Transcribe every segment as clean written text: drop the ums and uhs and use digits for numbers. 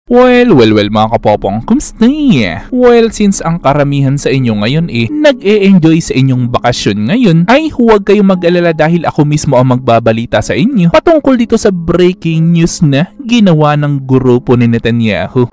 Well, mga kapopong, kumusta? Well, since ang karamihan sa inyo ngayon nag-e-enjoy sa inyong bakasyon ngayon, ay huwag kayong mag-alala dahil ako mismo ang magbabalita sa inyo patungkol dito sa breaking news na ginawa ng grupo ni Netanyahu.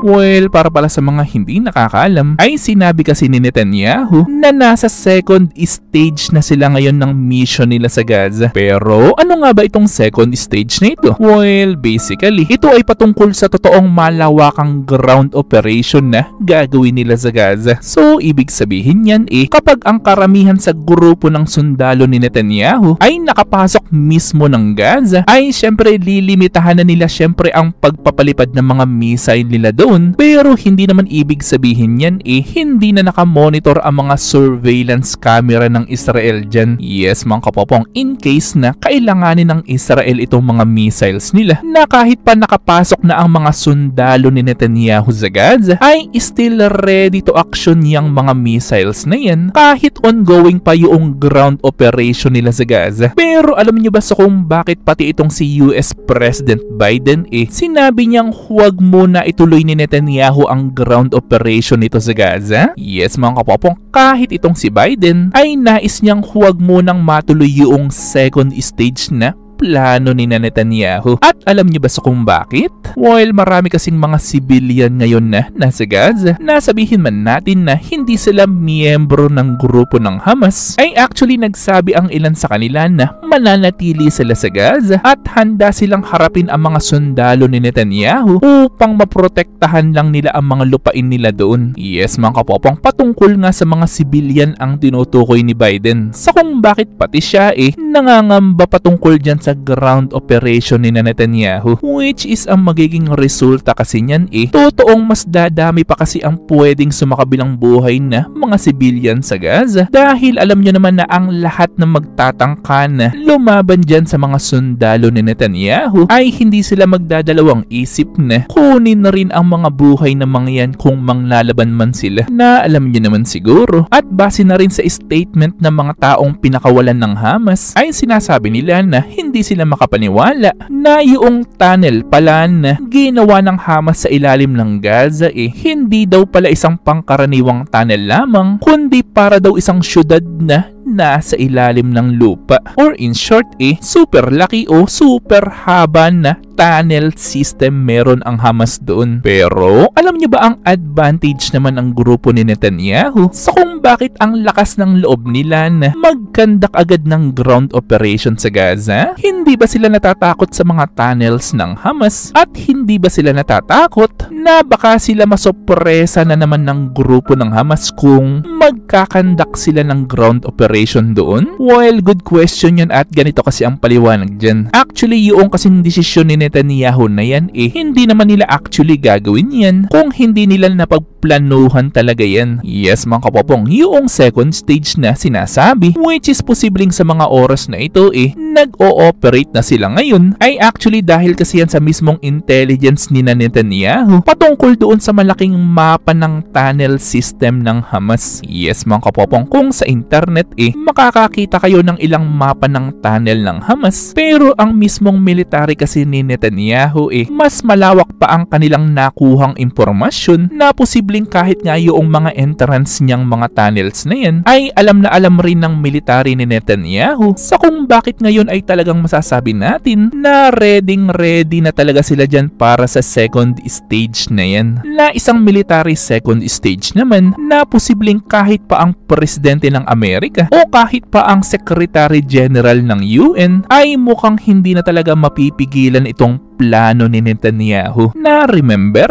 Well, para pala sa mga hindi nakakaalam, ay sinabi kasi ni Netanyahu na nasa second stage na sila ngayon ng mission nila sa Gaza. Pero ano nga ba itong second stage na ito? Well, basically, ito ay patungkol sa totoong malawakang ground operation na gagawin nila sa Gaza. So, ibig sabihin yan kapag ang karamihan sa grupo ng sundalo ni Netanyahu ay nakapasok mismo ng Gaza, ay syempre lilimitahan na nila syempre ang pagpapalipad ng mga missile nila doon. Pero hindi naman ibig sabihin yan hindi na nakamonitor ang mga surveillance camera ng Israel dyan. Yes, mga kapopong, in case na kailanganin ng Israel itong mga missiles nila, na kahit pa nakapasok na ang mga sundalo ni Netanyahu sa Gaza, ay still ready to action yung mga missiles na yan kahit ongoing pa yung ground operation nila sa Gaza. Pero alam niyo ba sa kung bakit pati itong si US President Biden sinabi niyang huwag muna ituloy ni Netanyahu ang ground operation nito sa Gaza? Yes, mga kapopong, kahit itong si Biden ay nais niyang huwag munang matuloy yung second stage na plano ni Netanyahu. At alam niyo ba sa kung bakit? Well, marami kasing mga civilian ngayon na nasa Gaza na sabihin man natin na hindi sila miyembro ng grupo ng Hamas, ay actually nagsabi ang ilan sa kanila na mananatili sila sa Gaza at handa silang harapin ang mga sundalo ni Netanyahu upang maprotektahan lang nila ang mga lupain nila doon. Yes, mga kapopong, patungkol nga sa mga civilian ang tinutukoy ni Biden sa kung bakit pati siya nangangamba patungkol dyan sa ground operation ni Netanyahu, which is ang magiging resulta kasi niyan totoong mas dadami pa kasi ang pwedeng sumakabilang buhay na mga civilian sa Gaza, dahil alam nyo naman na ang lahat na magtatangka na lumaban dyan sa mga sundalo ni Netanyahu ay hindi sila magdadalawang isip na kunin na rin ang mga buhay ng mga yan kung manglalaban man sila, na alam nyo naman siguro. At base na rin sa statement ng mga taong pinakawalan ng Hamas, ay sinasabi nila na hindi sila makapaniwala na yung tunnel pala na ginawa ng Hamas sa ilalim ng Gaza hindi daw pala isang pangkaraniwang tunnel lamang, kundi para daw isang syudad na nasa ilalim ng lupa. Or in short super laki o super haba na tunnel system meron ang Hamas doon. Pero alam niyo ba ang advantage naman ng grupo ni Netanyahu sa kung bakit ang lakas ng loob nila na magkandak agad ng ground operation sa Gaza? Hindi ba sila natatakot sa mga tunnels ng Hamas? At hindi ba sila natatakot na baka sila masopresa na naman ng grupo ng Hamas kung magkakandak sila ng ground operation doon? Well, good question yun, at ganito kasi ang paliwanag dyan. Actually, yung kasing desisyon ni Netanyahu na yan hindi naman nila actually gagawin yan kung hindi nila napagplanuhan talaga yan. Yes, mga kapopong, yung second stage na sinasabi, which is posibleng sa mga oras na ito nag-o-operate na sila ngayon, ay actually dahil kasi yan sa mismong intelligence ni Netanyahu patungkol doon sa malaking mapa ng tunnel system ng Hamas. Yes, mga kapopong, kung sa internet makakakita kayo ng ilang mapa ng tunnel ng Hamas, pero ang mismong military kasi ni Netanyahu mas malawak pa ang kanilang nakuhang impormasyon na posibleng kahit nga yung mga entrance niyang mga tunnels na yan ay alam na alam rin ng military ni Netanyahu, sa kung bakit ngayon ay talagang masasabi natin na ready na talaga sila dyan para sa second stage na yan, na isang military second stage naman na posibleng kahit pa ang presidente ng Amerika o kahit pa ang Secretary General ng UN ay mukhang hindi na talaga mapipigilan itong plano ni Netanyahu. Na remember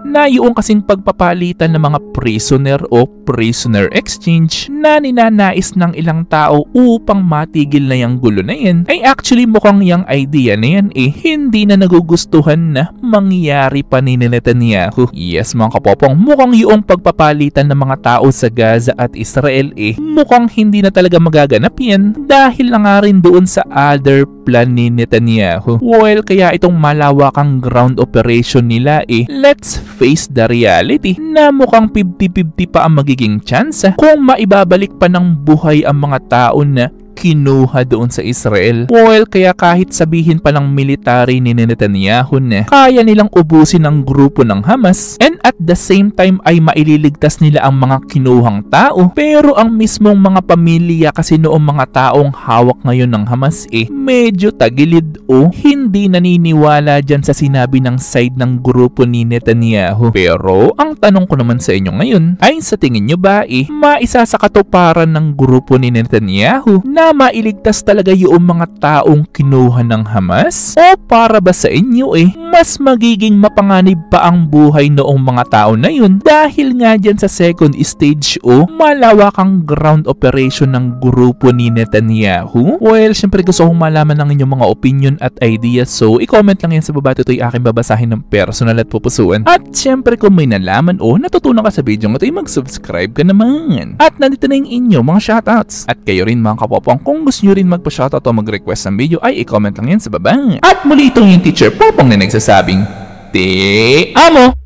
na yung kasing pagpapalitan ng mga prisoner o prisoner exchange na ninanais ng ilang tao upang matigil na yung gulo na yan, ay actually mukhang yung idea na yan hindi na nagugustuhan na mangyari pa ni Netanyahu. Yes, mga kapopong, mukhang yung pagpapalitan ng mga tao sa Gaza at Israel mukhang hindi na talaga magaganap yan dahil na nga rin doon sa other plan ni Netanyahu. Well, kaya itong malawakang ground operation nila let's face the reality na mukhang 50-50 pa ang magiging chance kung maibabalik pa ng buhay ang mga tao na kinuha doon sa Israel. Well, kaya kahit sabihin palang military ni Netanyahu na kaya nilang ubusin ang grupo ng Hamas and at the same time ay maililigtas nila ang mga kinuhang tao, pero ang mismong mga pamilya kasi noong mga taong hawak ngayon ng Hamas medyo tagilid o hindi naniniwala dyan sa sinabi ng side ng grupo ni Netanyahu. Pero ang tanong ko naman sa inyo ngayon ay sa tingin nyo ba maisa sa katuparan ng grupo ni Netanyahu na mailigtas talaga yung mga taong kinuha ng Hamas? O para ba sa inyo mas magiging mapanganib pa ang buhay noong mga tao na yun dahil nga dyan sa second stage o malawakang ground operation ng grupo ni Netanyahu? Well, syempre gusto kong malaman ng inyong mga opinion at ideas, so i-comment lang yan sa baba. Ito'y aking babasahin ng personal at pupusuan. At syempre kung may nalaman o natutunan ka sa video ng ito, mag-subscribe ka naman. At nandito na yung inyong mga shoutouts. At kayo rin mga kapopong, kung gusto nyo rin magpa-shoutout o mag-request ng video, ay i-comment lang yan sa baba. At muli itong yung teacher Popong na nagsasabing, Te amo!